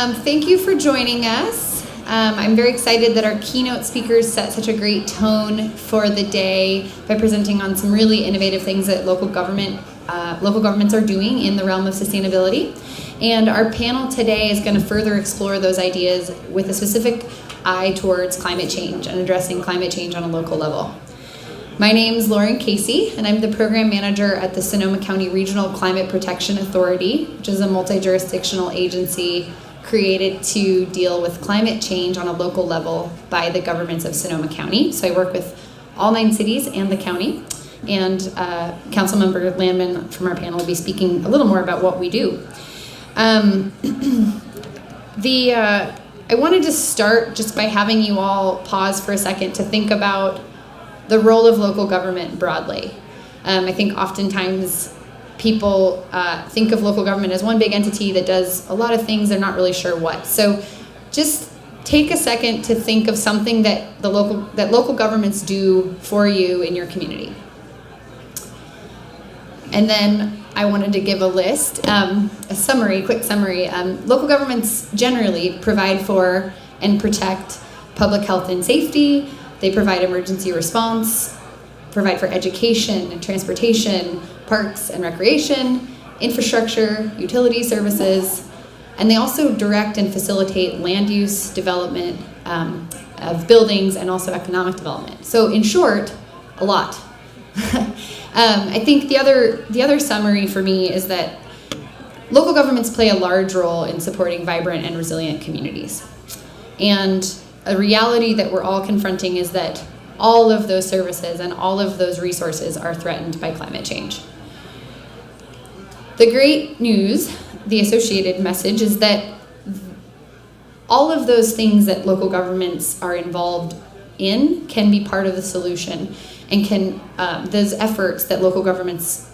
Thank you for joining us. I'm very excited that our keynote speakers set such a great tone for the day by presenting on some really innovative things that local governments are doing in the realm of sustainability. And our panel today is going to further explore those ideas with a specific eye towards climate change and addressing climate change on a local level. My name is Lauren Casey, and I'm the program manager at the Sonoma County Regional Climate Protection Authority, which is a multi-jurisdictional agency created to deal with climate change on a local level by the governments of Sonoma County. So I work with all 9 cities and the county, and Councilmember Landman from our panel will be speaking a little more about what we do. I wanted to start just by having you all pause for a second to think about the role of local government broadly. I think oftentimes people think of local government as one big entity that does a lot of things, they're not really sure what. So just take a second to think of something that local governments do for you in your community. And then I wanted to give a list, quick summary. Local governments generally provide for and protect public health and safety. They provide emergency response, provide for education and transportation, parks and recreation, infrastructure, utility services, and they also direct and facilitate land use development of buildings and also economic development. So in short, a lot. I think the other summary for me is that local governments play a large role in supporting vibrant and resilient communities. And a reality that we're all confronting is that all of those services and all of those resources are threatened by climate change. The great news, the associated message, is that all of those things that local governments are involved in can be part of the solution, and can those efforts that local governments,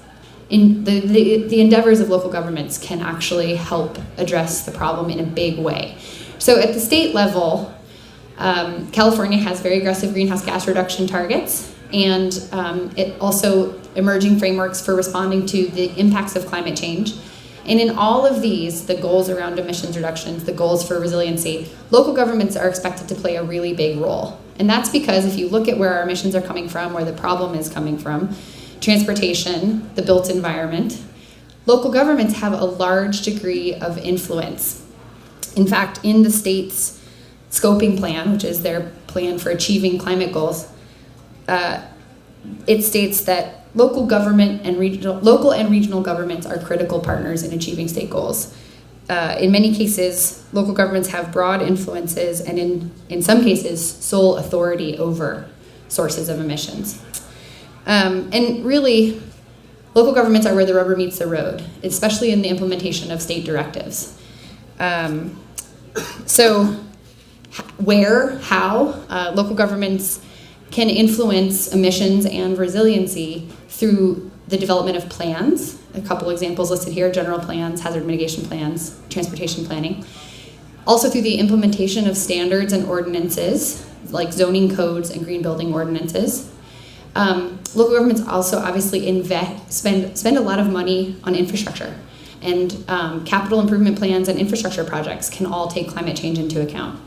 in the endeavors of local governments, can actually help address the problem in a big way. So at the state level, California has very aggressive greenhouse gas reduction targets, and it also emerging frameworks for responding to the impacts of climate change. And in all of these, the goals around emissions reductions, the goals for resiliency, local governments are expected to play a really big role. And that's because if you look at where our emissions are coming from, where the problem is coming from, transportation, the built environment, local governments have a large degree of influence. In fact, in the state's scoping plan, which is their plan for achieving climate goals, it states that local and regional governments are critical partners in achieving state goals. In many cases, local governments have broad influences and in some cases, sole authority over sources of emissions. And really, local governments are where the rubber meets the road, especially in the implementation of state directives. So how local governments can influence emissions and resiliency through the development of plans. A couple examples listed here: general plans, hazard mitigation plans, transportation planning. Also through the implementation of standards and ordinances, like zoning codes and green building ordinances. Local governments also obviously spend a lot of money on infrastructure. And capital improvement plans and infrastructure projects can all take climate change into account.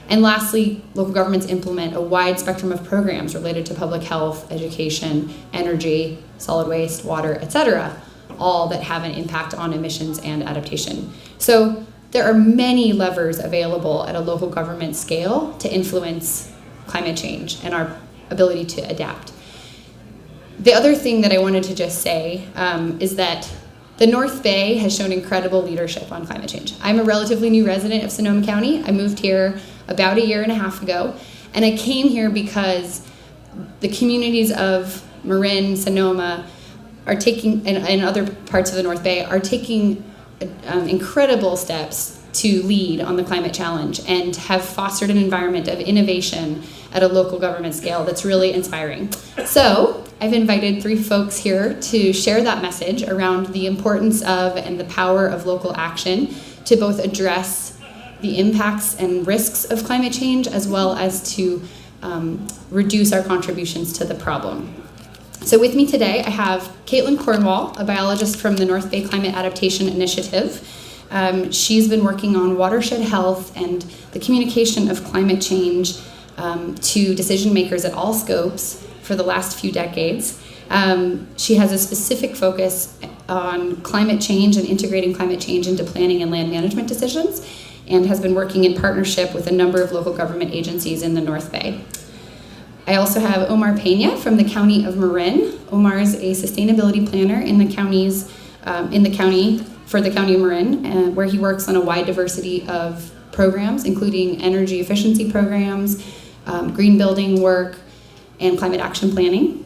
And lastly, local governments implement a wide spectrum of programs related to public health, education, energy, solid waste, water, etc., all that have an impact on emissions and adaptation. So there are many levers available at a local government scale to influence climate change and our ability to adapt. The other thing that I wanted to just say is that the North Bay has shown incredible leadership on climate change. I'm a relatively new resident of Sonoma County. I moved here about 1.5 years ago, and I came here because the communities of Marin, Sonoma, are taking, and other parts of the North Bay, are taking incredible steps to lead on the climate challenge and have fostered an environment of innovation at a local government scale that's really inspiring. So I've invited 3 folks here to share that message around the importance of and the power of local action to both address the impacts and risks of climate change, as well as to reduce our contributions to the problem. So with me today, I have Cornwall, a biologist from the North Bay Climate Adaptation Initiative, She's been working on watershed health and the communication of climate change to decision makers at all scopes for the last few decades. She has a specific focus on climate change and integrating climate change into planning and land management decisions, and has been working in partnership with a number of local government agencies in the North Bay. I also have Omar Peña from the County of Marin. Omar is a sustainability planner in the county for the County of Marin, where he works on a wide diversity of programs, including energy efficiency programs, green building work, and climate action planning.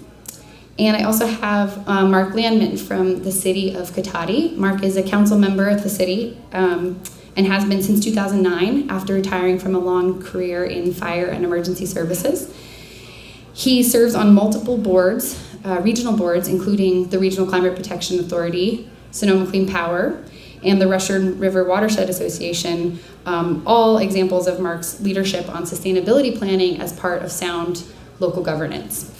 And I also have Mark Landman from the city of Cotati. Mark is a council member at the city and has been since 2009 after retiring from a long career in fire and emergency services. He serves on multiple boards, regional boards, including the Regional Climate Protection Authority, Sonoma Clean Power, and the Russian River Watershed Association, all examples of Mark's leadership on sustainability planning as part of sound local governance.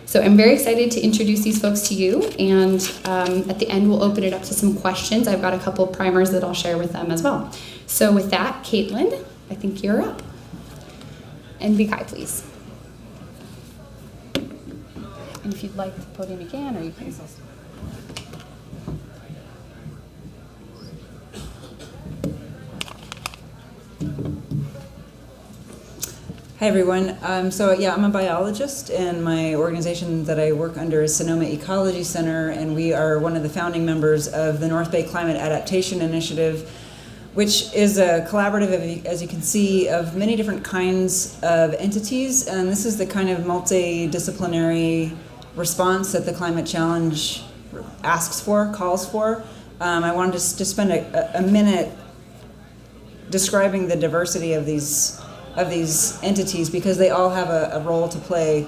So I'm very excited to introduce these folks to you, and at the end we'll open it up to some questions. I've got a couple primers that I'll share with them as well. So with that, Caitlin, I think you're up. And Vikai, please. And if you'd like the podium again, or you can also... Hi everyone. I'm a biologist, and my organization that I work under is Sonoma Ecology Center, and we are one of the founding members of the North Bay Climate Adaptation Initiative, which is a collaborative, as you can see, of many different kinds of entities, and this is the kind of multidisciplinary response that the climate challenge calls for. I wanted to spend a minute describing the diversity of these entities, because they all have a role to play.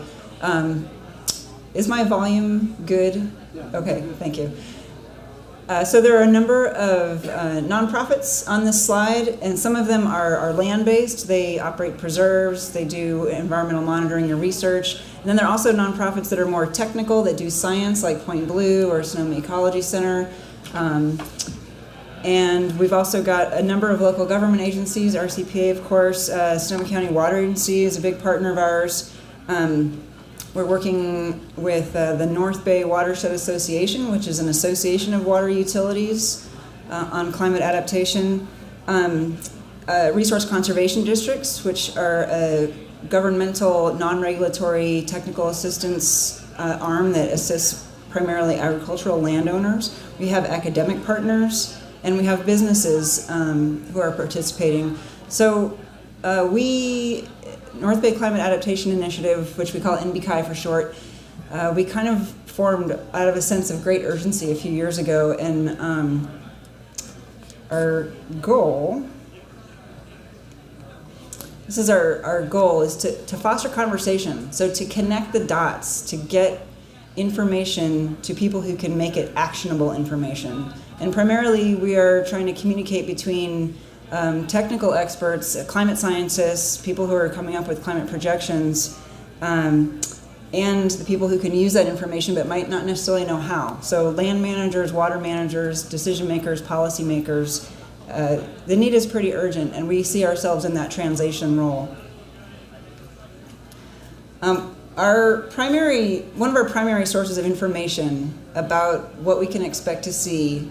Is my volume good? Yeah. Okay, thank you. So there are a number of nonprofits on this slide, and some of them are land-based. They operate preserves, they do environmental monitoring and research. And then there are also nonprofits that are more technical, that do science, like Point Blue or Sonoma Ecology Center. And we've also got a number of local government agencies, RCPA, of course. Sonoma County Water Agency is a big partner of ours. We're working with the North Bay Watershed Association, which is an association of water utilities on climate adaptation. Resource conservation districts, which are a governmental, non-regulatory technical assistance arm that assists primarily agricultural landowners. We have academic partners, and we have businesses who are participating. So North Bay Climate Adaptation Initiative, which we call NBCI for short, we kind of formed out of a sense of great urgency a few years ago, and our goal, this is our goal, is to foster conversation, so to connect the dots, to get information to people who can make it actionable information. And primarily we are trying to communicate between technical experts, climate scientists, people who are coming up with climate projections, and the people who can use that information but might not necessarily know how. So land managers, water managers, decision makers, policy makers, the need is pretty urgent, and we see ourselves in that translation role. One of our primary sources of information about what we can expect to see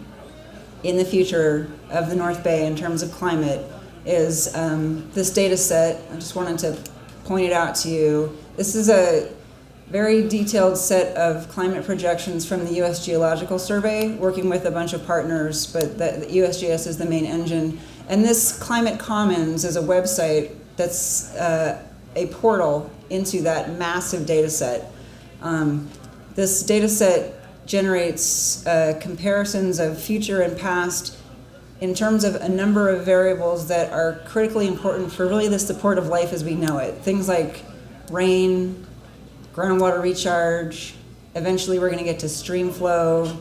in the future of the North Bay in terms of climate is this data set. I just wanted to point it out to you. This is a very detailed set of climate projections from the U.S. Geological Survey, working with a bunch of partners, but the USGS is the main engine. And this Climate Commons is a website that's a portal into that massive data set. This data set generates comparisons of future and past in terms of a number of variables that are critically important for really the support of life as we know it. Things like rain, groundwater recharge, eventually we're going to get to stream flow,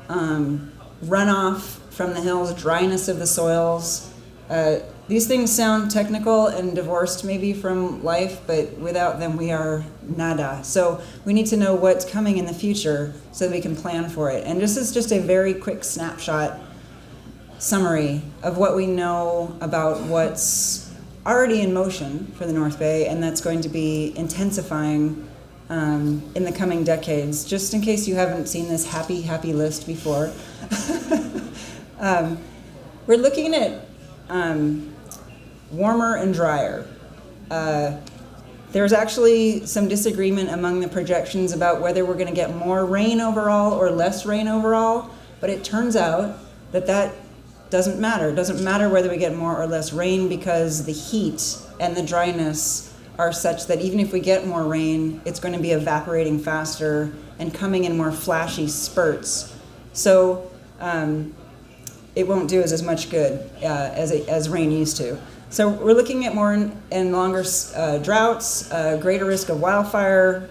runoff from the hills, dryness of the soils. These things sound technical and divorced maybe from life, but without them we are nada. So we need to know what's coming in the future so that we can plan for it. And this is just a very quick snapshot. summary of what we know about what's already in motion for the North Bay, and that's going to be intensifying in the coming decades. Just in case you haven't seen this happy list before, we're looking at warmer and drier. There's actually some disagreement among the projections about whether we're going to get more rain overall or less rain overall, but it turns out that doesn't matter. It doesn't matter whether we get more or less rain, because the heat and the dryness are such that even if we get more rain, it's going to be evaporating faster and coming in more flashy spurts. So it won't do as much good as rain used to. So we're looking at more and longer droughts, greater risk of wildfire.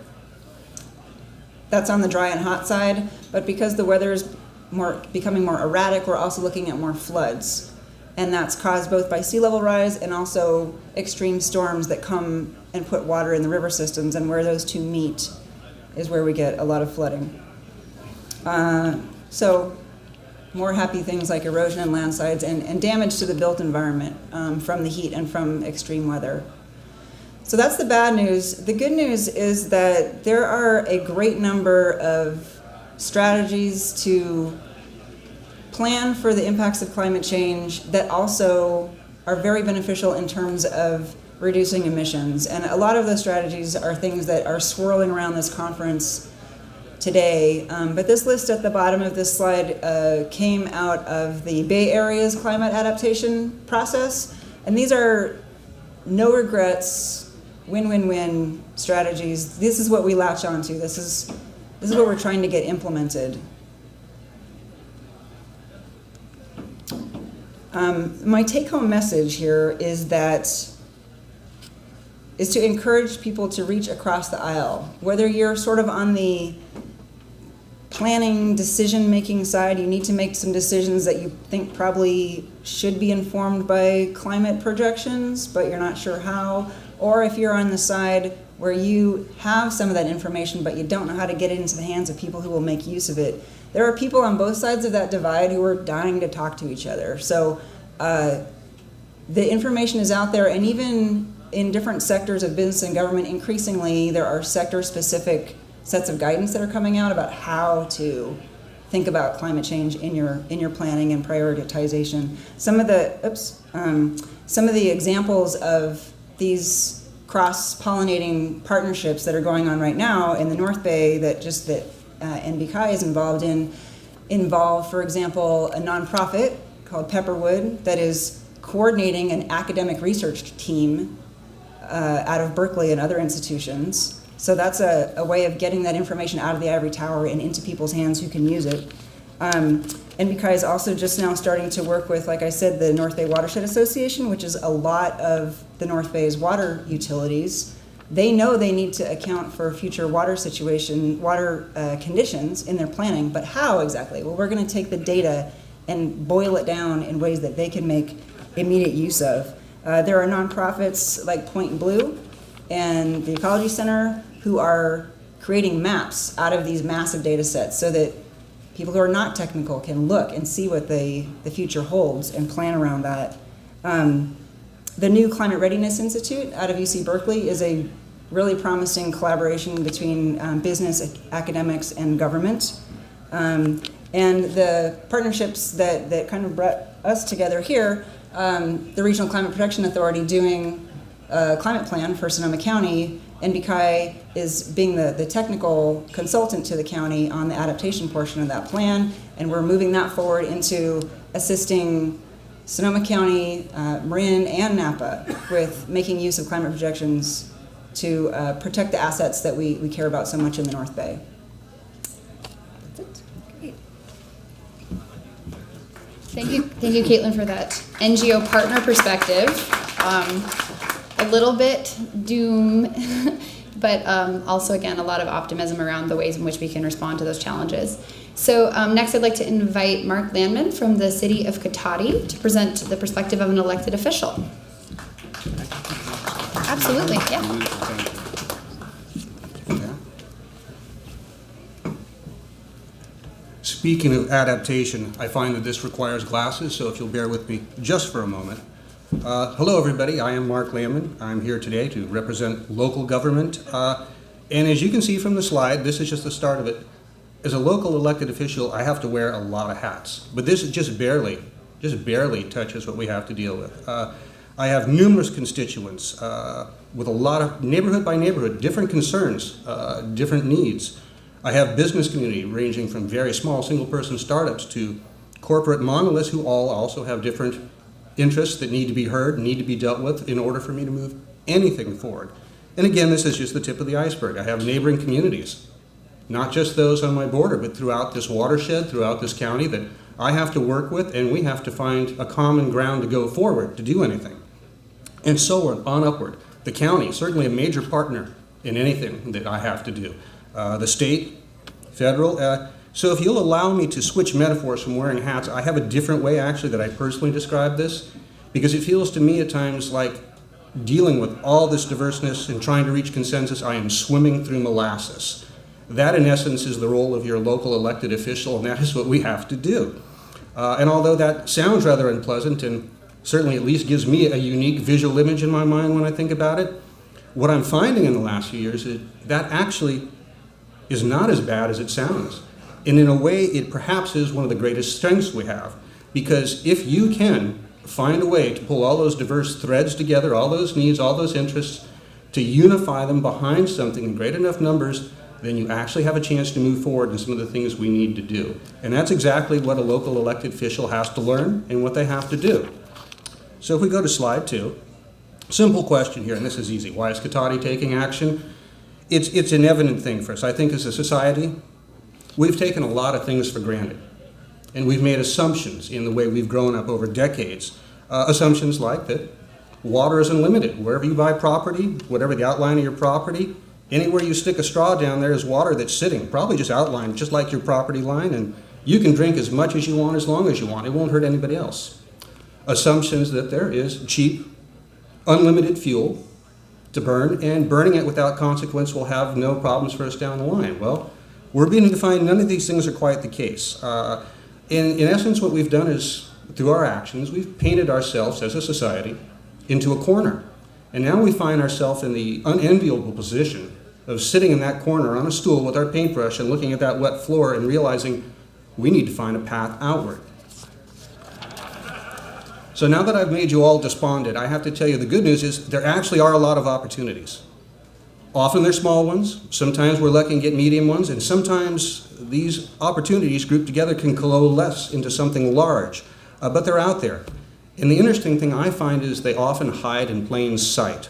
That's on the dry and hot side, but because the weather is becoming more erratic, we're also looking at more floods. And that's caused both by sea level rise and also extreme storms that come and put water in the river systems, and where those two meet is where we get a lot of flooding. So more happy things like erosion and landslides and damage to the built environment from the heat and from extreme weather. So that's the bad news. The good news is that there are a great number of strategies to plan for the impacts of climate change that also are very beneficial in terms of reducing emissions. And a lot of those strategies are things that are swirling around this conference today. But this list at the bottom of this slide came out of the Bay Area's climate adaptation process. And these are no regrets, win-win-win strategies. This is what we latch onto. This is what we're trying to get implemented. My take-home message here is to encourage people to reach across the aisle. Whether you're sort of on the planning, decision-making side, you need to make some decisions that you think probably should be informed by climate projections, but you're not sure how. Or if you're on the side where you have some of that information, but you don't know how to get it into the hands of people who will make use of it. There are people on both sides of that divide who are dying to talk to each other. So the information is out there, and even in different sectors of business and government, increasingly there are sector-specific sets of guidance that are coming out about how to think about climate change in your planning and prioritization. Some of the examples of these cross-pollinating partnerships that are going on right now in the North Bay that NBCI is involved in involve, for example, a nonprofit called Pepperwood that is coordinating an academic research team out of Berkeley and other institutions. So that's a way of getting that information out of the ivory tower and into people's hands who can use it. NBCI is also just now starting to work with, like I said, the North Bay Watershed Association, which is a lot of the North Bay's water utilities. They know they need to account for future water conditions in their planning, but how exactly? Well, we're going to take the data and boil it down in ways that they can make immediate use of. There are nonprofits like Point Blue and the Ecology Center who are creating maps out of these massive data sets so that people who are not technical can look and see what the future holds and plan around that. The new Climate Readiness Institute out of UC Berkeley is a really promising collaboration between business, academics, and government. And the partnerships that kind of brought us together here, the Regional Climate Protection Authority doing a climate plan for Sonoma County, NBCI is being the technical consultant to the county on the adaptation portion of that plan, and we're moving that forward into assisting Sonoma County, Marin, and Napa with making use of climate projections to protect the assets that we care about so much in the North Bay. That's it. Great. Thank you, Caitlin, for that NGO partner perspective. A little bit doom, but also, again, a lot of optimism around the ways in which we can respond to those challenges. So next I'd like to invite Mark Landman from the City of Cotati to present the perspective of an elected official. Absolutely, yeah. Speaking of adaptation, I find that this requires glasses, so if you'll bear with me just for a moment. Hello everybody, I am Mark Landman. I'm here today to represent local government. And as you can see from the slide, this is just the start of it. As a local elected official, I have to wear a lot of hats. But this is just barely touches what we have to deal with. I have numerous constituents with a lot of neighborhood by neighborhood, different concerns, different needs. I have business community ranging from very small single-person startups to corporate monoliths who all also have different interests that need to be heard, need to be dealt with in order for me to move anything forward. And again, this is just the tip of the iceberg. I have neighboring communities, not just those on my border, but throughout this watershed, throughout this county that I have to work with, and we have to find a common ground to go forward to do anything. And so on upward. The county, certainly a major partner in anything that I have to do. The state, federal. So if you'll allow me to switch metaphors from wearing hats, I have a different way actually that I personally describe this, because it feels to me at times like dealing with all this diverseness and trying to reach consensus, I am swimming through molasses. That in essence is the role of your local elected official, and that is what we have to do. And although that sounds rather unpleasant and certainly at least gives me a unique visual image in my mind when I think about it, what I'm finding in the last few years is that actually is not as bad as it sounds. And in a way, it perhaps is one of the greatest strengths we have. Because if you can find a way to pull all those diverse threads together, all those needs, all those interests, to unify them behind something in great enough numbers, then you actually have a chance to move forward in some of the things we need to do. And that's exactly what a local elected official has to learn and what they have to do. So if we go to slide 2, simple question here, and this is easy. Why is Cotati taking action? It's an evident thing for us. I think as a society, we've taken a lot of things for granted. And we've made assumptions in the way we've grown up over decades. Assumptions like that water is unlimited. Wherever you buy property, whatever the outline of your property, anywhere you stick a straw down there is water that's sitting, probably just outlined, just like your property line, and you can drink as much as you want, as long as you want. It won't hurt anybody else. Assumptions that there is cheap, unlimited fuel to burn, and burning it without consequence will have no problems for us down the line. Well, we're beginning to find none of these things are quite the case. In essence, what we've done is, through our actions, we've painted ourselves as a society into a corner. And now we find ourselves in the unenviable position of sitting in that corner on a stool with our paintbrush and looking at that wet floor and realizing we need to find a path outward. So now that I've made you all despondent, I have to tell you the good news is there actually are a lot of opportunities. Often they're small ones, sometimes we're lucky and get medium ones, and sometimes these opportunities grouped together can coalesce into something large, but they're out there. And the interesting thing I find is they often hide in plain sight.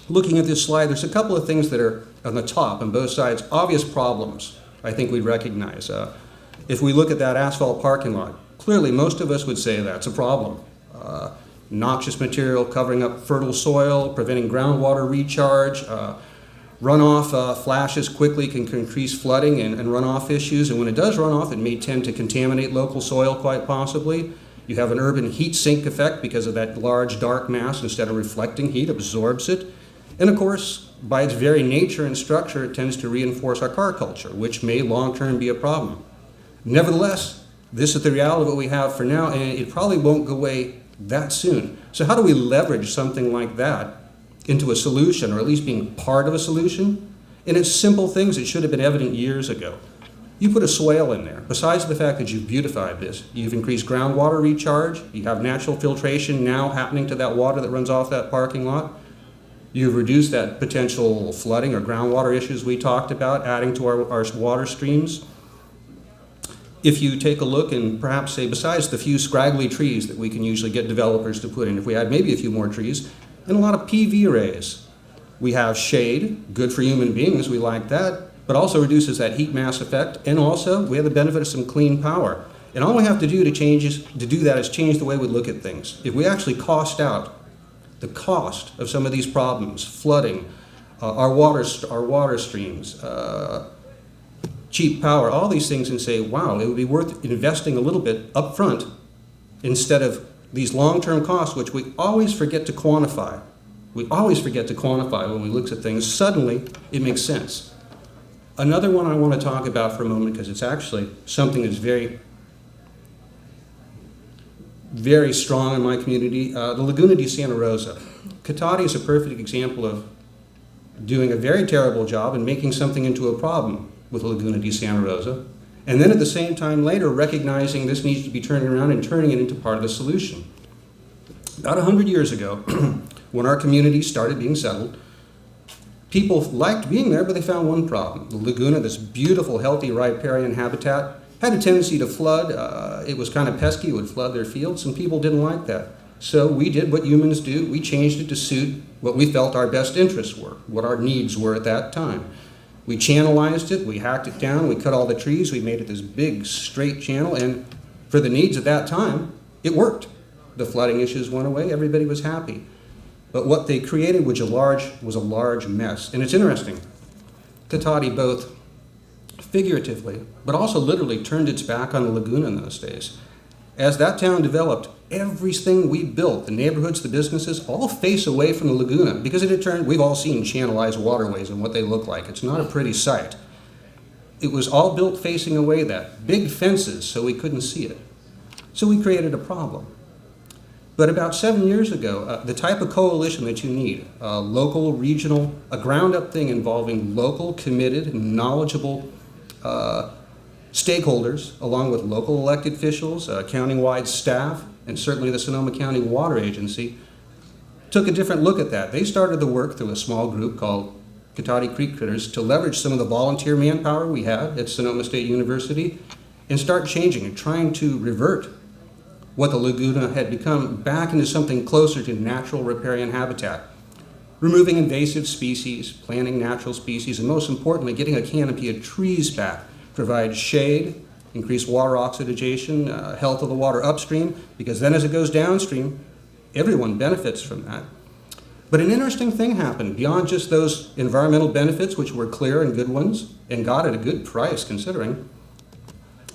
Looking at this slide, there's a couple of things that are on the top on both sides, obvious problems I think we'd recognize. If we look at that asphalt parking lot, clearly most of us would say that's a problem. Noxious material covering up fertile soil, preventing groundwater recharge, runoff flashes quickly can increase flooding and runoff issues, and when it does run off, it may tend to contaminate local soil quite possibly. You have an urban heat sink effect because of that large dark mass, instead of reflecting heat, absorbs it. And of course, by its very nature and structure, it tends to reinforce our car culture, which may long-term be a problem. Nevertheless, this is the reality of what we have for now, and it probably won't go away that soon. So how do we leverage something like that into a solution, or at least being part of a solution? And it's simple things that should have been evident years ago. You put a swale in there. Besides the fact that you've beautified this, you've increased groundwater recharge, you have natural filtration now happening to that water that runs off that parking lot. You've reduced that potential flooding or groundwater issues we talked about, adding to our water streams. If you take a look and perhaps say, besides the few scraggly trees that we can usually get developers to put in, if we had maybe a few more trees, and a lot of PV arrays. We have shade, good for human beings, we like that, but also reduces that heat mass effect, and also we have the benefit of some clean power. And all we have to do to do that is change the way we look at things. If we actually cost out the cost of some of these problems, flooding, our water streams, cheap power, all these things, and say, wow, it would be worth investing a little bit up front instead of these long-term costs, which we always forget to quantify. We always forget to quantify when we look at things. Suddenly, it makes sense. Another one I want to talk about for a moment, because it's actually something that's very, very strong in my community, the Laguna de Santa Rosa. Cotati is a perfect example of doing a very terrible job and making something into a problem with Laguna de Santa Rosa, and then at the same time later recognizing this needs to be turned around and turning it into part of the solution. About 100 years ago, when our community started being settled, people liked being there, but they found one problem. The Laguna, this beautiful, healthy riparian habitat, had a tendency to flood. It was kind of pesky, it would flood their fields, and people didn't like that. So we did what humans do. We changed it to suit what we felt our best interests were, what our needs were at that time. We channelized it, we hacked it down, we cut all the trees, we made it this big, straight channel, and for the needs at that time, it worked. The flooding issues went away, everybody was happy. But what they created was a large mess. And it's interesting, Cotati both figuratively, but also literally turned its back on the Laguna in those days. As that town developed, everything we built, the neighborhoods, the businesses, all face away from the Laguna because it had turned, we've all seen channelized waterways and what they look like. It's not a pretty sight. It was all built facing away that. Big fences so we couldn't see it. So we created a problem. But about 7 years ago, the type of coalition that you need, local, regional, a ground-up thing involving local, committed, knowledgeable stakeholders, along with local elected officials, county-wide staff, and certainly the Sonoma County Water Agency, took a different look at that. They started the work through a small group called Cotati Creek Critters to leverage some of the volunteer manpower we had at Sonoma State University and start changing and trying to revert what the Laguna had become back into something closer to natural riparian habitat. Removing invasive species, planting natural species, and most importantly, getting a canopy of trees back, provide shade, increase water oxidation, health of the water upstream, because then as it goes downstream, everyone benefits from that. But an interesting thing happened beyond just those environmental benefits, which were clear and good ones, and got at a good price considering.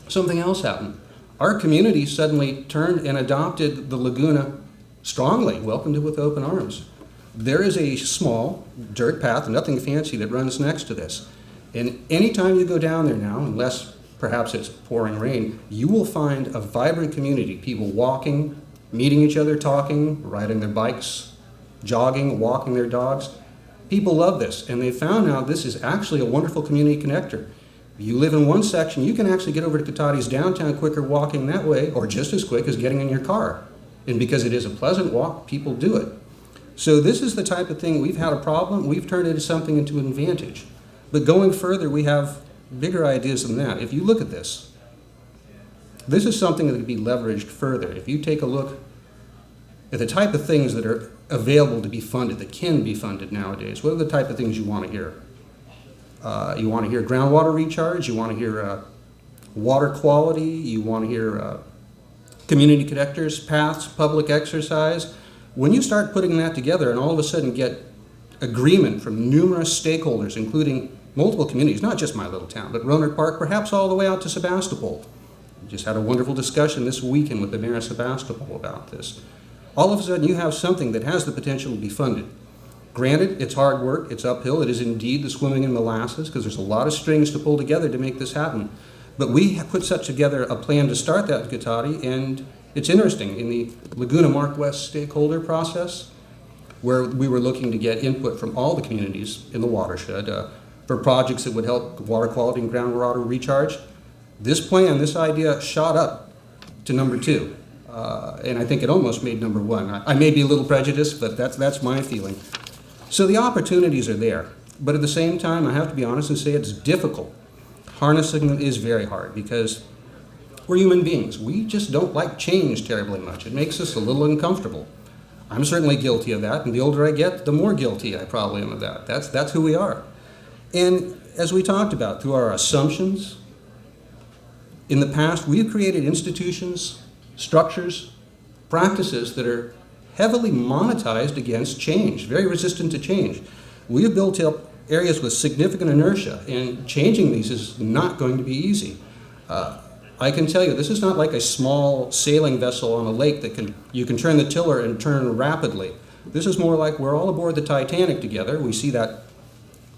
Something else happened. Our community suddenly turned and adopted the Laguna strongly, welcomed it with open arms. There is a small dirt path, nothing fancy, that runs next to this. And anytime you go down there now, unless perhaps it's pouring rain, you will find a vibrant community, people walking, meeting each other, talking, riding their bikes, jogging, walking their dogs. People love this, and they found out this is actually a wonderful community connector. You live in one section, you can actually get over to Cotati's downtown quicker walking that way, or just as quick as getting in your car. And because it is a pleasant walk, people do it. So this is the type of thing, we've had a problem, we've turned it into something into an advantage. But going further, we have bigger ideas than that. If you look at this, this is something that can be leveraged further. If you take a look at the type of things that are available to be funded, that can be funded nowadays, what are the type of things you want to hear? You want to hear groundwater recharge, you want to hear water quality, you want to hear community connectors, paths, public exercise. When you start putting that together and all of a sudden get agreement from numerous stakeholders, including multiple communities, not just my little town, but Roanoke Park, perhaps all the way out to Sebastopol. We just had a wonderful discussion this weekend with the mayor of Sebastopol about this. All of a sudden you have something that has the potential to be funded. Granted, it's hard work, it's uphill, it is indeed the swimming in molasses, because there's a lot of strings to pull together to make this happen. But we have put such together a plan to start that in Cotati, and it's interesting, in the Laguna Mark West stakeholder process, where we were looking to get input from all the communities in the watershed for projects that would help water quality and groundwater recharge, this plan, this idea shot up to number 2. And I think it almost made number 1. I may be a little prejudiced, but that's my feeling. So the opportunities are there, but at the same time, I have to be honest and say it's difficult. Harnessing them is very hard because we're human beings. We just don't like change terribly much. It makes us a little uncomfortable. I'm certainly guilty of that, and the older I get, the more guilty I probably am of that. That's who we are. And as we talked about, through our assumptions, in the past, we've created institutions, structures, practices that are heavily monetized against change, very resistant to change. We have built up areas with significant inertia, and changing these is not going to be easy. I can tell you, this is not like a small sailing vessel on a lake that you can turn the tiller and turn rapidly. This is more like we're all aboard the Titanic together. We see that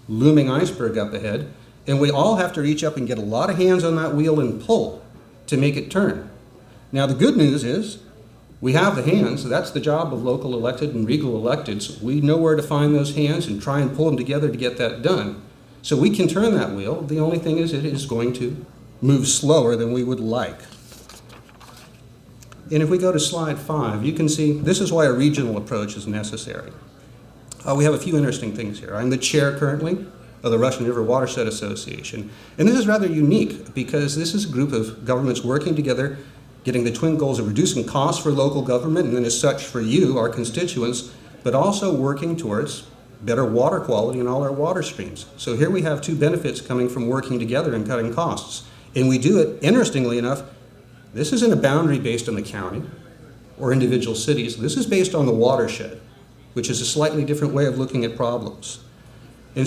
looming iceberg up ahead, And we all have to reach up and get a lot of hands on that wheel and pull to make it turn. Now, the good news is we have the hands. That's the job of local elected and regal electeds. We know where to find those hands and try and pull them together to get that done. So we can turn that wheel. The only thing is it is going to move slower than we would like. And if we go to slide 5, you can see this is why a regional approach is necessary. We have a few interesting things here. I'm the chair currently of the Russian River Watershed Association. And this is rather unique because this is a group of governments working together, getting the twin goals of reducing costs for local government and then as such for you, our constituents, but also working towards better water quality in all our water streams. So here we have two benefits coming from working together and cutting costs. And we do it, interestingly enough, this isn't a boundary based on the county or individual cities. This is based on the watershed, which is a slightly different way of looking at problems. And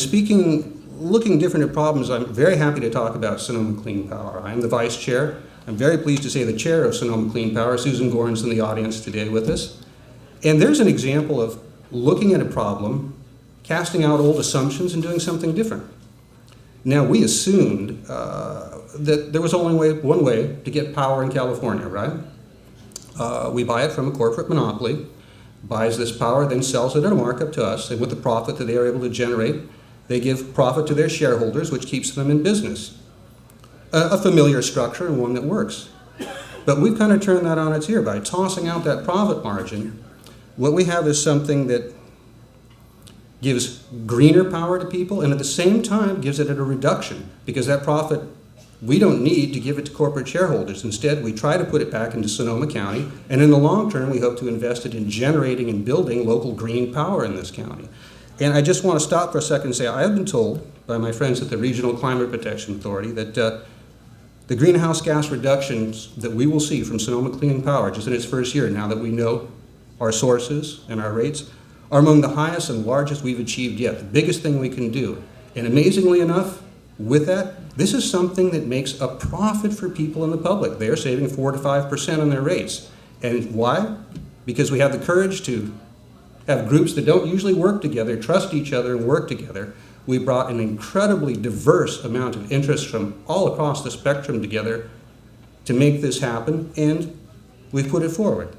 looking different at problems, I'm very happy to talk about Sonoma Clean Power. I am the vice chair. I'm very pleased to say the chair of Sonoma Clean Power, Susan Gorin's in the audience today with us. And there's an example of looking at a problem, casting out old assumptions and doing something different. Now, we assumed that there was only one way to get power in California, right? We buy it from a corporate monopoly, buys this power, then sells it at a markup to us, and with the profit that they are able to generate, they give profit to their shareholders, which keeps them in business. A familiar structure and one that works. But we've kind of turned that on its ear by tossing out that profit margin. What we have is something that gives greener power to people and at the same time gives it at a reduction because that profit we don't need to give it to corporate shareholders. Instead, we try to put it back into Sonoma County, and in the long term, we hope to invest it in generating and building local green power in this county. And I just want to stop for a second and say I have been told by my friends at the Regional Climate Protection Authority that the greenhouse gas reductions that we will see from Sonoma Clean Power just in its first year, now that we know our sources and our rates, are among the highest and largest we've achieved yet, the biggest thing we can do. And amazingly enough, with that, this is something that makes a profit for people in the public. They are saving 4 to 5% on their rates. And why? Because we have the courage to have groups that don't usually work together, trust each other and work together. We brought an incredibly diverse amount of interest from all across the spectrum together to make this happen, and we've put it forward.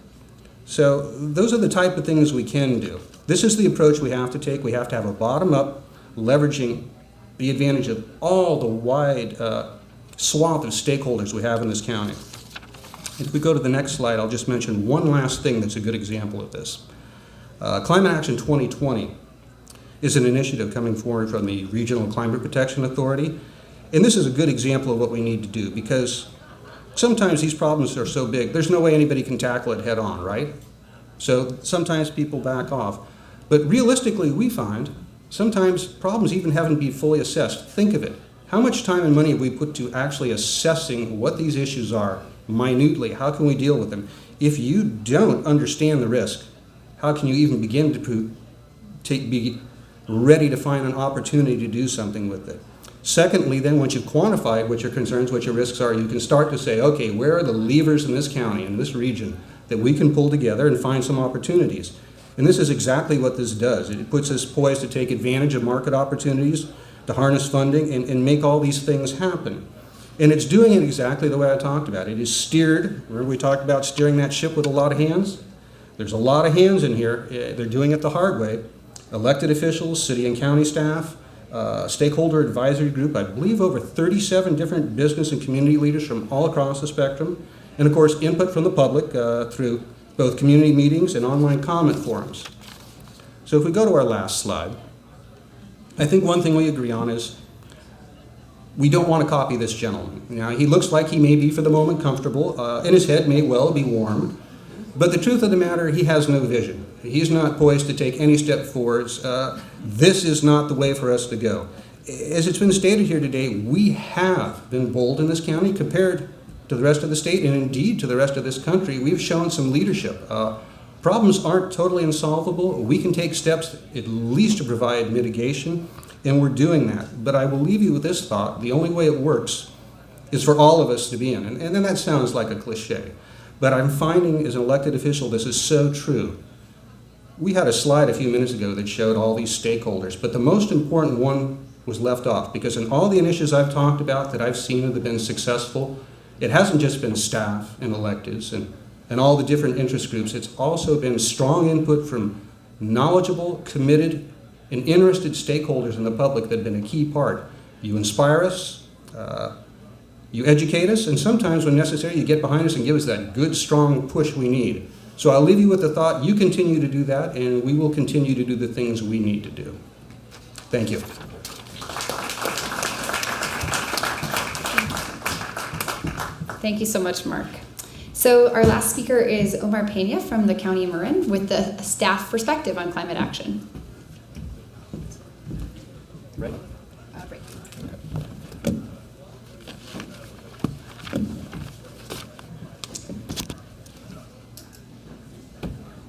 So those are the type of things we can do. This is the approach we have to take. We have to have a bottom-up, leveraging the advantage of all the wide swath of stakeholders we have in this county. If we go to the next slide, I'll just mention one last thing that's a good example of this. Climate Action 2020 is an initiative coming forward from the Regional Climate Protection Authority. And this is a good example of what we need to do because sometimes these problems are so big, there's no way anybody can tackle it head on, right? So sometimes people back off. But realistically, we find sometimes problems even haven't been fully assessed. Think of it. How much time and money have we put to actually assessing what these issues are minutely? How can we deal with them? If you don't understand the risk, how can you even begin to be ready to find an opportunity to do something with it? Secondly, then, once you've quantified what your concerns, what your risks are, you can start to say, okay, where are the levers in this county, in this region, that we can pull together and find some opportunities? And this is exactly what this does. It puts us poised to take advantage of market opportunities, to harness funding, and make all these things happen. And it's doing it exactly the way I talked about. It is steered. Remember we talked about steering that ship with a lot of hands? There's a lot of hands in here. They're doing it the hard way. Elected officials, city and county staff, stakeholder advisory group, I believe over 37 different business and community leaders from all across the spectrum, and of course input from the public through both community meetings and online comment forums. So if we go to our last slide, I think one thing we agree on is we don't want to copy this gentleman. Now, he looks like he may be for the moment comfortable, and his head may well be warm, but the truth of the matter, he has no vision. He's not poised to take any step forwards. This is not the way for us to go. As it's been stated here today, we have been bold in this county compared to the rest of the state and indeed to the rest of this country. We've shown some leadership. Problems aren't totally unsolvable. We can take steps at least to provide mitigation, and we're doing that. But I will leave you with this thought. The only way it works is for all of us to be in. And then that sounds like a cliche. But I'm finding as an elected official, this is so true. We had a slide a few minutes ago that showed all these stakeholders, but the most important one was left off, because in all the initiatives I've talked about that I've seen that have been successful, it hasn't just been staff and electives and all the different interest groups. It's also been strong input from knowledgeable, committed, and interested stakeholders in the public that have been a key part. You inspire us, you educate us, and sometimes when necessary, you get behind us and give us that good, strong push we need. So I'll leave you with the thought, you continue to do that, and we will continue to do the things we need to do. Thank you. Thank you so much, Mark. So our last speaker is Omar Pena from the County of Marin with the staff perspective on climate action. Right. Right.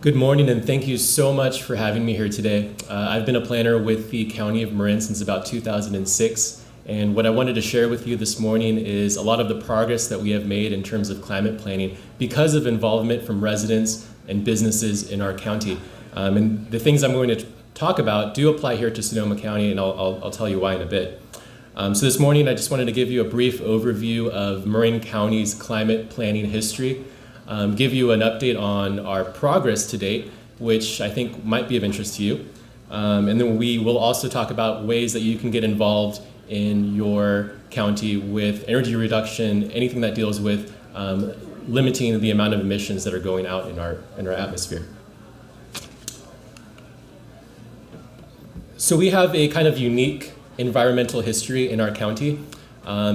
Good morning, and thank you so much for having me here today. I've been a planner with the County of Marin since about 2006. And what I wanted to share with you this morning is a lot of the progress that we have made in terms of climate planning because of involvement from residents and businesses in our county. And the things I'm going to talk about do apply here to Sonoma County, and I'll tell you why in a bit. So this morning I just wanted to give you a brief overview of Marin County's climate planning history, give you an update on our progress to date, which I think might be of interest to you. And then we will also talk about ways that you can get involved in your county with energy reduction, anything that deals with limiting the amount of emissions that are going out in our atmosphere. So we have a kind of unique environmental history in our county.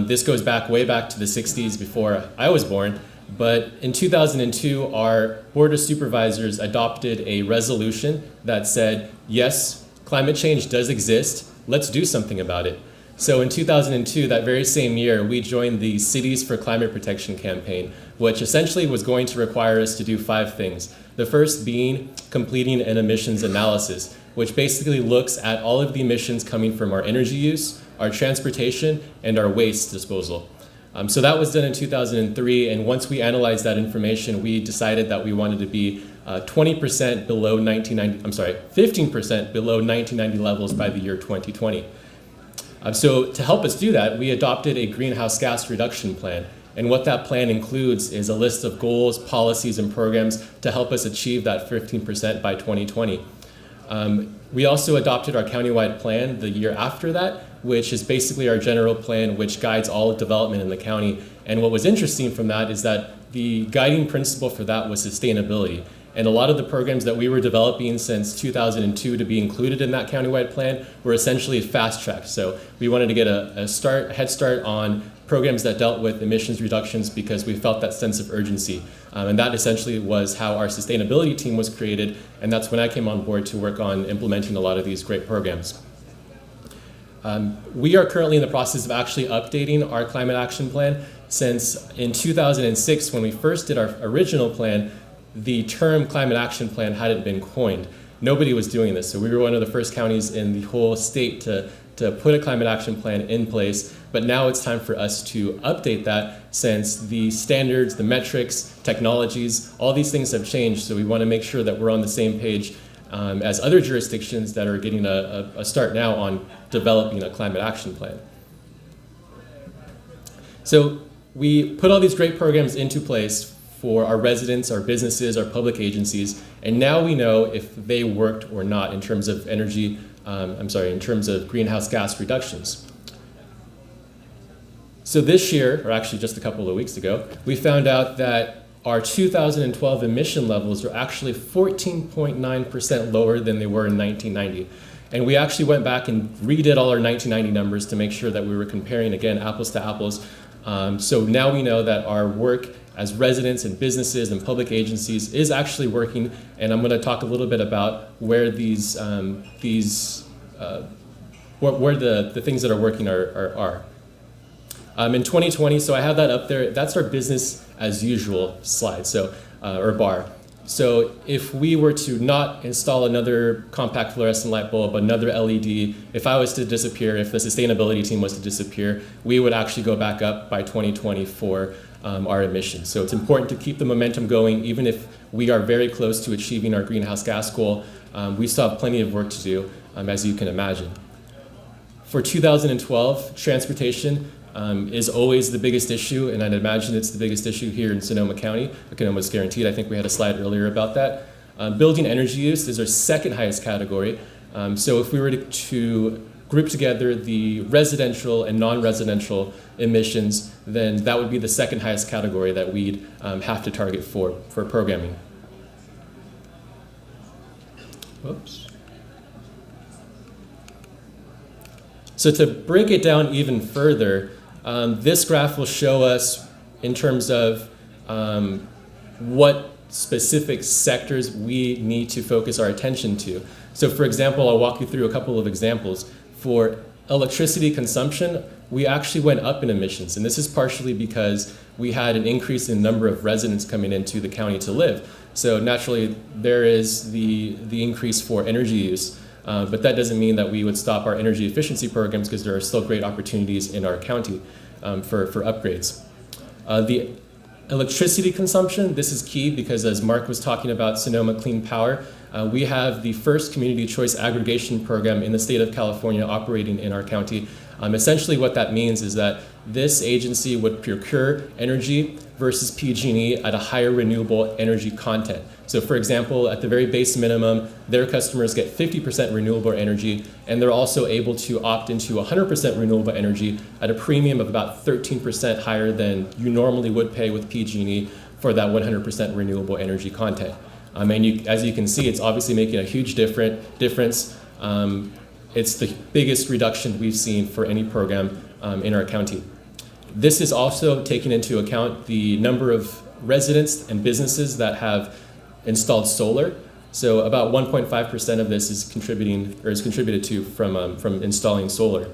This goes way back to the 60s before I was born. But in 2002, our Board of Supervisors adopted a resolution that said, yes, climate change does exist. Let's do something about it. So in 2002, that very same year, we joined the Cities for Climate Protection campaign, which essentially was going to require us to do 5 things. The first being completing an emissions analysis, which basically looks at all of the emissions coming from our energy use, our transportation, and our waste disposal. So that was done in 2003, and once we analyzed that information, we decided that we wanted to be 15% below 1990 levels by the year 2020. So to help us do that, we adopted a greenhouse gas reduction plan. And what that plan includes is a list of goals, policies, and programs to help us achieve that 15% by 2020. We also adopted our countywide plan the year after that, which is basically our general plan which guides all development in the county. And what was interesting from that is that the guiding principle for that was sustainability. And a lot of the programs that we were developing since 2002 to be included in that countywide plan were essentially fast-tracked. So we wanted to get a head start on programs that dealt with emissions reductions because we felt that sense of urgency. And that essentially was how our sustainability team was created, and that's when I came on board to work on implementing a lot of these great programs. We are currently in the process of actually updating our climate action plan, since in 2006, when we first did our original plan, the term climate action plan hadn't been coined. Nobody was doing this, so we were one of the first counties in the whole state to put a climate action plan in place, but now it's time for us to update that since the standards, the metrics, technologies, all these things have changed, so we want to make sure that we're on the same page as other jurisdictions that are getting a start now on developing a climate action plan. So we put all these great programs into place for our residents, our businesses, our public agencies, and now we know if they worked or not in terms of in terms of greenhouse gas reductions. So this year, or actually just a couple of weeks ago, we found out that our 2012 emission levels are actually 14.9% lower than they were in 1990. And we actually went back and redid all our 1990 numbers to make sure that we were comparing, again, apples to apples. So now we know that our work as residents and businesses and public agencies is actually working, and I'm going to talk a little bit about where where the things that are working are. In 2020, so I have that up there, that's our business as usual slide, so or bar. So if we were to not install another compact fluorescent light bulb, another LED, if I was to disappear, if the sustainability team was to disappear, we would actually go back up by 2020 for our emissions. So it's important to keep the momentum going, even if we are very close to achieving our greenhouse gas goal. We still have plenty of work to do, as you can imagine. For 2012, transportation is always the biggest issue, and I'd imagine it's the biggest issue here in Sonoma County. I can almost guarantee it. I think we had a slide earlier about that. Building energy use is our second highest category. So if we were to group together the residential and non-residential emissions, then that would be the second highest category that we'd have to target for programming. Whoops. So to break it down even further, this graph will show us in terms of what specific sectors we need to focus our attention to. So for example, I'll walk you through a couple of examples. For electricity consumption, we actually went up in emissions, and this is partially because we had an increase in number of residents coming into the county to live. So naturally, there is the increase for energy use, but that doesn't mean that we would stop our energy efficiency programs, because there are still great opportunities in our county for upgrades. The electricity consumption, this is key because as Mark was talking about Sonoma Clean Power, we have the first community choice aggregation program in the state of California operating in our county. Essentially what that means is that this agency would procure energy versus PG&E at a higher renewable energy content. So for example, at the very base minimum, their customers get 50% renewable energy, and they're also able to opt into 100% renewable energy at a premium of about 13% higher than you normally would pay with PG&E for that 100% renewable energy content. And as you can see, it's obviously making a huge difference. It's the biggest reduction we've seen for any program in our county. This is also taking into account the number of residents and businesses that have installed solar. So about 1.5% of this is contributed to from installing solar.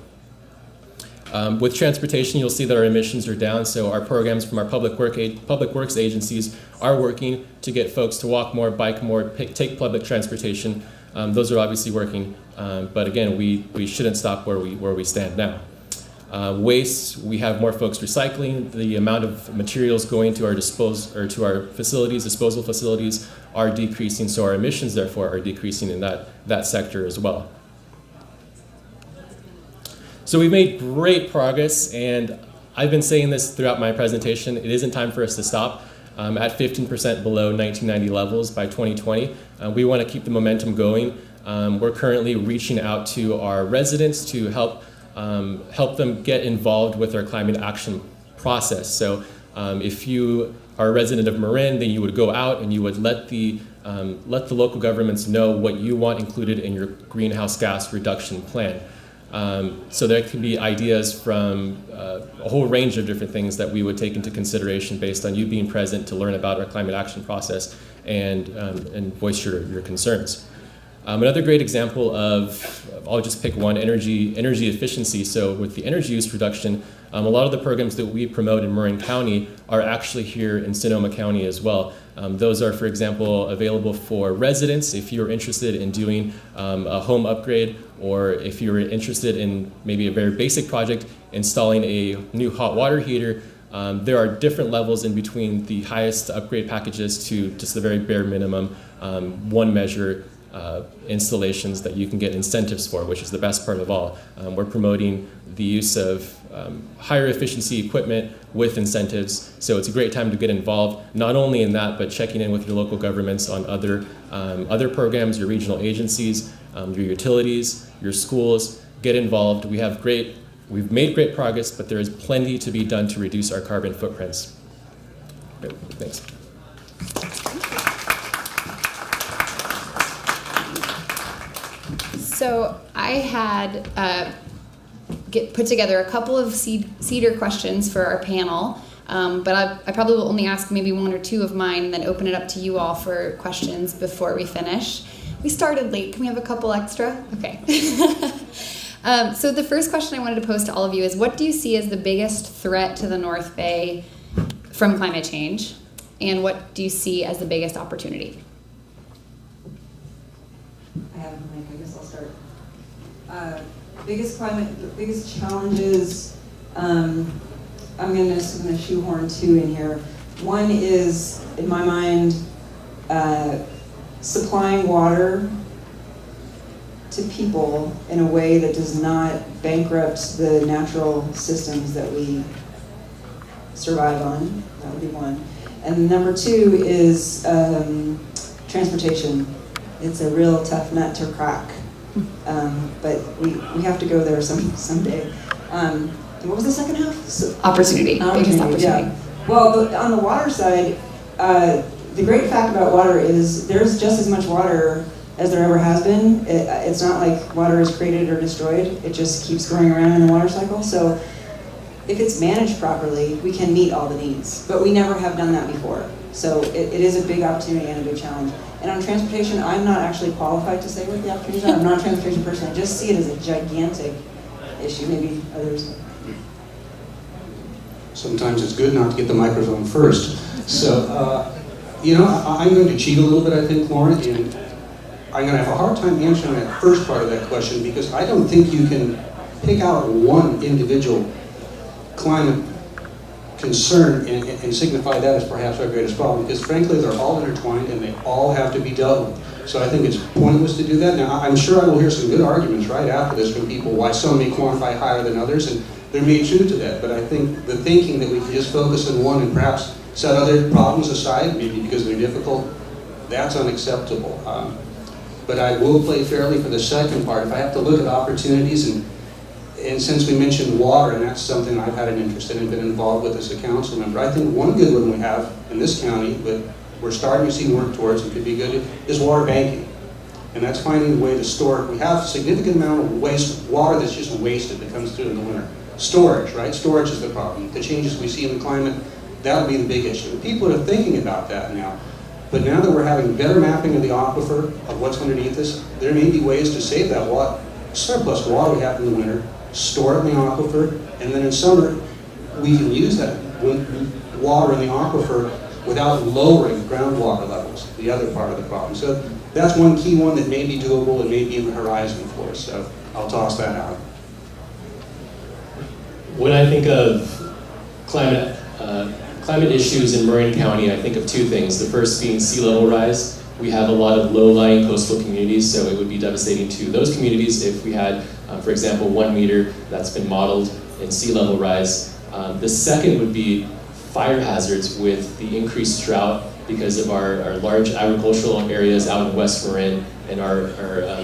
With transportation, you'll see that our emissions are down, so our programs from our public works agencies are working to get folks to walk more, bike more, take public transportation. Those are obviously working, but again, we shouldn't stop where we stand now. Waste, we have more folks recycling. The amount of materials going to our disposal facilities are decreasing, so our emissions therefore are decreasing in that sector as well. So we've made great progress, and I've been saying this throughout my presentation. It isn't time for us to stop. At 15% below 1990 levels by 2020. We want to keep the momentum going. We're currently reaching out to our residents to help them get involved with our climate action process. So if you are a resident of Marin, then you would go out and you would let the local governments know what you want included in your greenhouse gas reduction plan. So there can be ideas from a whole range of different things that we would take into consideration based on you being present to learn about our climate action process and voice your concerns. Another great example of, I'll just pick one, energy efficiency. So with the energy use reduction, a lot of the programs that we promote in Marin County are actually here in Sonoma County as well. Those are, for example, available for residents if you're interested in doing a home upgrade, or if you're interested in maybe a very basic project, installing a new hot water heater. There are different levels in between the highest upgrade packages to just the very bare minimum one measure installations that you can get incentives for, which is the best part of all. We're promoting the use of higher efficiency equipment with incentives, so it's a great time to get involved, not only in that, but checking in with your local governments on other programs, your regional agencies, your utilities, your schools. Get involved. We've made great progress, but there is plenty to be done to reduce our carbon footprints. Great. Thanks. So I had put together a couple of CEDAR questions for our panel, but I probably will only ask maybe one or two of mine and then open it up to you all for questions before we finish. We started late. Can we have a couple extra? Okay. So the first question I wanted to pose to all of you is, what do you see as the biggest threat to the North Bay from climate change? And what do you see as the biggest opportunity? I have a mic, I guess I'll start. Biggest challenges, I'm gonna shoehorn two in here. One is, in my mind, supplying water to people in a way that does not bankrupt the natural systems that we survive on. That would be one. And number two is transportation. It's a real tough nut to crack, but we have to go there someday. And what was the second half? Opportunity, biggest opportunity. Yeah. Well, on the water side, the great fact about water is there's just as much water as there ever has been. It's not like water is created or destroyed. It just keeps going around in the water cycle. So if it's managed properly, we can meet all the needs. But we never have done that before. So it is a big opportunity and a big challenge. And on transportation, I'm not actually qualified to say what the opportunities are. I'm not a transportation person. I just see it as a gigantic issue. Maybe others. Sometimes it's good not to get the microphone first. So, I'm going to cheat a little bit, I think, Lauren, and I'm going to have a hard time answering that first part of that question because I don't think you can pick out one individual climate concern and signify that as perhaps our greatest problem because, frankly, they're all intertwined and they all have to be dealt with. So I think it's pointless to do that. Now, I'm sure I will hear some good arguments right after this from people why some may quantify higher than others, and there may be truth to that, but I think the thinking that we can just focus on one and perhaps set other problems aside, maybe because they're difficult, that's unacceptable. But I will play fairly for the second part. If I have to look at opportunities, and since we mentioned water, and that's something I've had an interest in and been involved with as a council member, I think one good one we have in this county, but we're starting to see work towards and could be good, is water banking. And that's finding a way to store it. We have a significant amount of water that's just wasted that comes through in the winter. Storage, right? Storage is the problem. The changes we see in the climate, that'll be the big issue. People are thinking about that now. But now that we're having better mapping of the aquifer, of what's underneath us, there may be ways to save that water, surplus water we have in the winter, store it in the aquifer, and then in summer, we can use that water in the aquifer without lowering groundwater levels, the other part of the problem. So that's one key one that may be doable and may be in the horizon for us. So I'll toss that out. When I think of climate issues in Marin County, I think of two things. The first being sea level rise. We have a lot of low-lying coastal communities, so it would be devastating to those communities if we had, for example, 1 meter that's been modeled in sea level rise. The second would be fire hazards with the increased drought because of our large agricultural areas out in West Marin and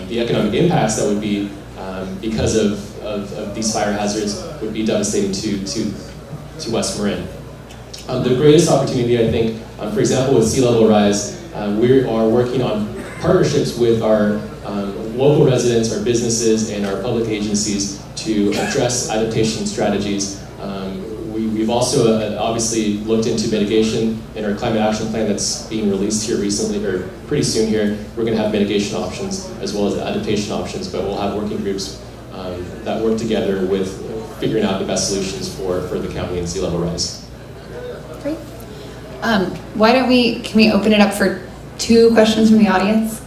the economic impacts that would be because of these fire hazards would be devastating to West Marin. The greatest opportunity, I think, for example, with sea level rise, we are working on partnerships with our local residents, our businesses, and our public agencies to address adaptation strategies. We've also obviously looked into mitigation in our climate action plan that's being released here recently, or pretty soon here. We're going to have mitigation options as well as adaptation options, but we'll have working groups that work together with figuring out the best solutions for the county and sea level rise. Great. Can we open it up for 2 questions from the audience?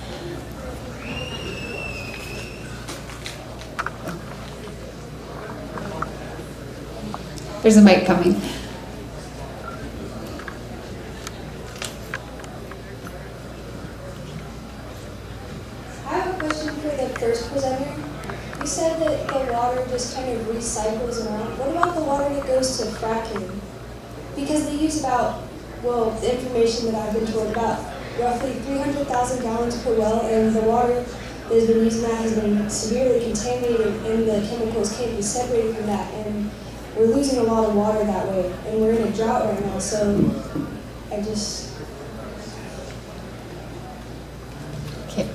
There's a mic coming. I have a question for the first presenter. You said that the water just kind of recycles around. What about the water that goes to fracking? Because they use the information that I've been told, about roughly 300,000 gallons per well, and the water that has been used in that has been severely contaminated, and the chemicals can't be separated from that. And we're losing a lot of water that way, and we're in a drought right now, so Okay.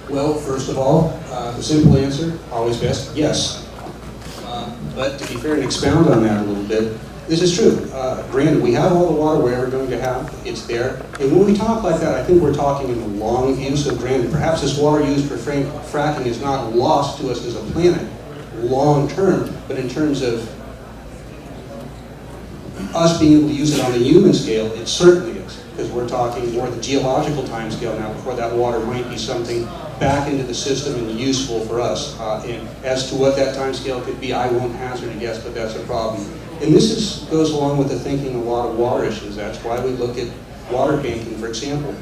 Well, first of all, the simple answer, always best, yes. But to be fair and expound on that a little bit, this is true. Granted, we have all the water we're ever going to have. It's there. And when we talk like that, I think we're talking in the long view. So granted, perhaps this water used for fracking is not lost to us as a planet long term, but in terms of us being able to use it on the human scale, it certainly is. Because we're talking more the geological time scale now before that water might be something back into the system and useful for us. And as to what that time scale could be, I won't hazard a guess, but that's a problem. And this goes along with the thinking a lot of water issues. That's why we look at water banking, for example.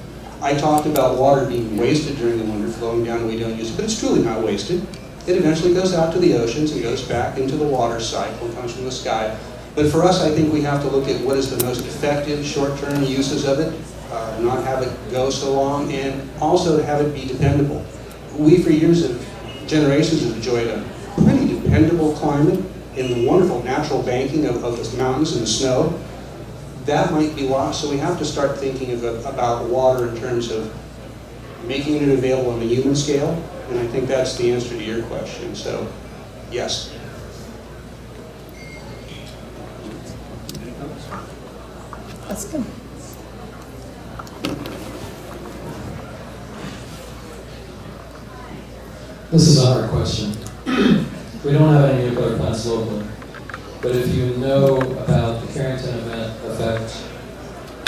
I talked about water being wasted during the winter, flowing down, we don't use it, but it's truly not wasted. It eventually goes out to the oceans and goes back into the water cycle, comes from the sky. But for us, I think we have to look at what is the most effective short-term uses of it, not have it go so long, and also to have it be dependable. We, for generations, have enjoyed a pretty dependable climate in the wonderful natural banking of the mountains and the snow. That might be lost, so we have to start thinking about water in terms of making it available on a human scale, and I think that's the answer to your question. So, yes. That's good. This is our question. We don't have any nuclear plants locally, but if you know about the Carrington event effect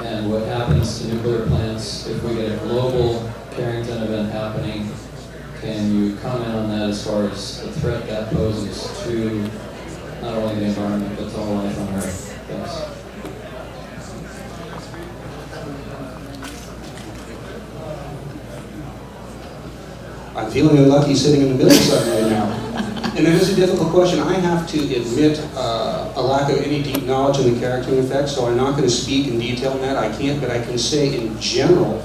and what happens to nuclear plants if we get a global Carrington event happening, can you comment on that as far as the threat that poses to not only the environment, but to all life on Earth? Thanks. I'm feeling unlucky sitting in the middle of something right now. And that is a difficult question. I have to admit a lack of any deep knowledge of the Carrington effect, so I'm not going to speak in detail on that. I can't, but I can say in general,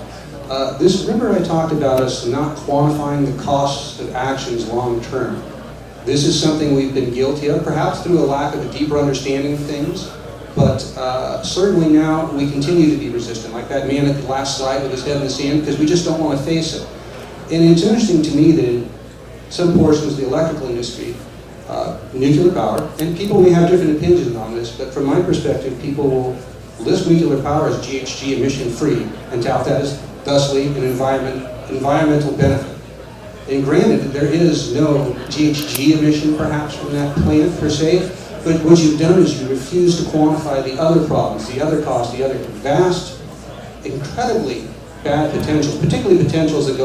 remember I talked about us not quantifying the costs of actions long term. This is something we've been guilty of, perhaps through a lack of a deeper understanding of things, but certainly now we continue to be resistant, like that man at the last slide with his head in the sand, because we just don't want to face it. And it's interesting to me that in some portions of the electrical industry, nuclear power, and people may have different opinions on this, but from my perspective, people will list nuclear power as GHG emission free and tout that as thusly an environmental benefit. And granted, there is no GHG emission perhaps from that plant per se, but what you've done is you refuse to quantify the other problems, the other costs, the other vast, incredibly bad potentials, particularly potentials that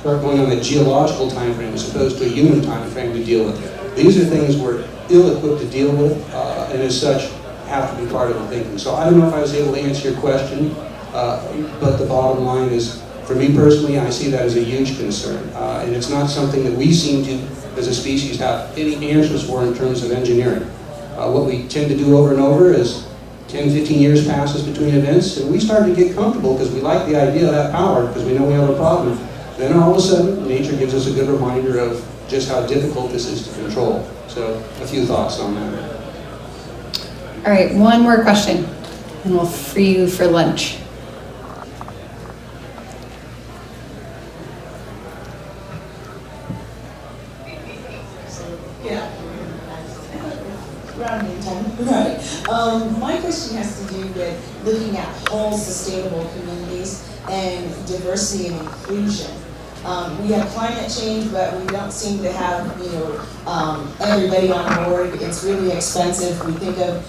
start going on a geological time frame as opposed to a human time frame to deal with. These are things we're ill-equipped to deal with, and as such, have to be part of the thinking. So I don't know if I was able to answer your question, but the bottom line is, for me personally, I see that as a huge concern. And it's not something that we seem to, as a species, have any answers for in terms of engineering. What we tend to do over and over is 10, 15 years passes between events, and we start to get comfortable because we like the idea of that power, because we know we have a problem. Then all of a sudden, nature gives us a good reminder of just how difficult this is to control. So, a few thoughts on that. All right, one more question, and we'll free you for lunch. Right. My question has to do with looking at whole sustainable communities and diversity and inclusion. We have climate change, but we don't seem to have, everybody on board. It's really expensive. We think of,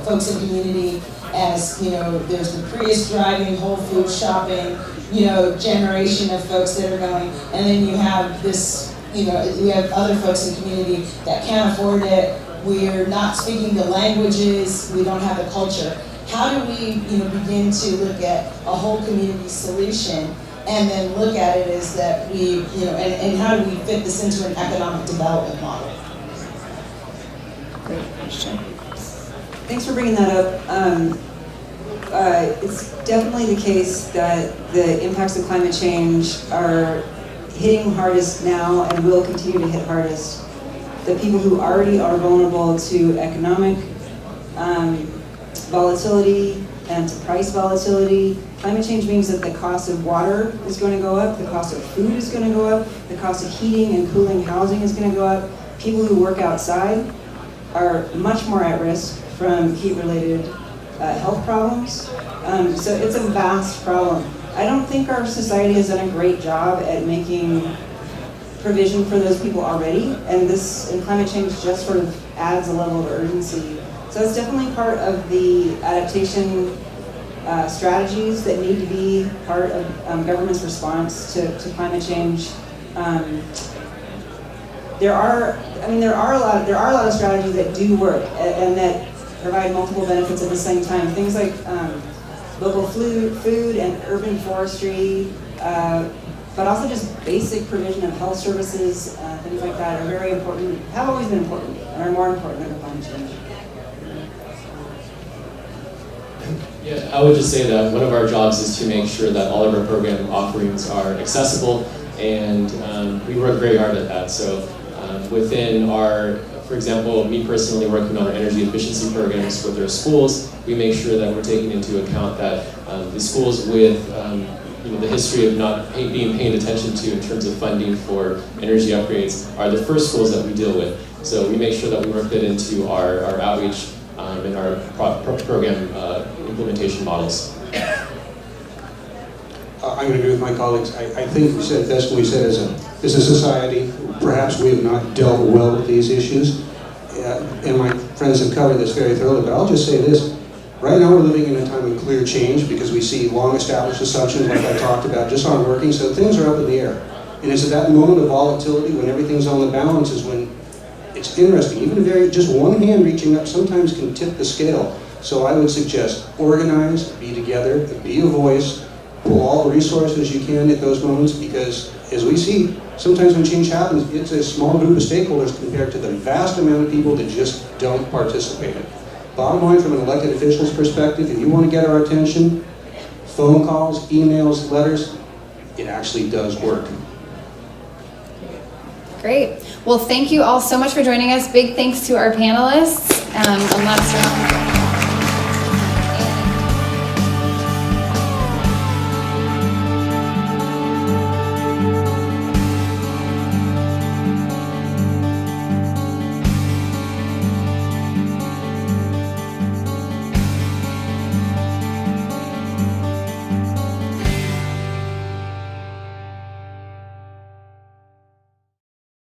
folks in community as, there's the Prius driving, Whole Foods shopping, generation of folks that are going, and then you have this, we have other folks in community that can't afford it. We're not speaking the languages. We don't have a culture. How do we, begin to look at a whole community solution and then look at it as that we, and how do we fit this into an economic development model? Great question. Thanks for bringing that up. It's definitely the case that the impacts of climate change are hitting hardest now and will continue to hit hardest the people who already are vulnerable to economic volatility and to price volatility. Climate change means that the cost of water is going to go up, the cost of food is going to go up, the cost of heating and cooling housing is going to go up. People who work outside are much more at risk from heat-related health problems. So it's a vast problem. I don't think our society has done a great job at making provision for those people already, and climate change just sort of adds a level of urgency. So it's definitely part of the adaptation strategies that need to be part of government's response to climate change. There are a lot of strategies that do work and that provide multiple benefits at the same time. Things like local food and urban forestry, but also just basic provision of health services, things like that are very important, have always been important, and are more important under climate change. Yeah, I would just say that one of our jobs is to make sure that all of our program offerings are accessible, and we work very hard at that. So within our, for example, me personally working on our energy efficiency programs with our schools, we make sure that we're taking into account that the schools with the history of not being paid attention to in terms of funding for energy upgrades are the first schools that we deal with. So we make sure that we work that into our outreach and our program implementation models. I'm going to agree with my colleagues. I think we said best when we said as a society, perhaps we have not dealt well with these issues. And my friends have covered this very thoroughly, but I'll just say this. Right now we're living in a time of clear change because we see long-established assumptions like I talked about just aren't working, so things are up in the air. And it's at that moment of volatility when everything's on the balance is when it's interesting. Even just one hand reaching up sometimes can tip the scale. So I would suggest organize, be together, be a voice, pull all the resources you can at those moments, because as we see, sometimes when change happens, it's a small group of stakeholders compared to the vast amount of people that just don't participate in it. Bottom line, from an elected official's perspective, if you want to get our attention, phone calls, emails, letters, it actually does work. Great. Well, thank you all so much for joining us. Big thanks to our panelists. Last round.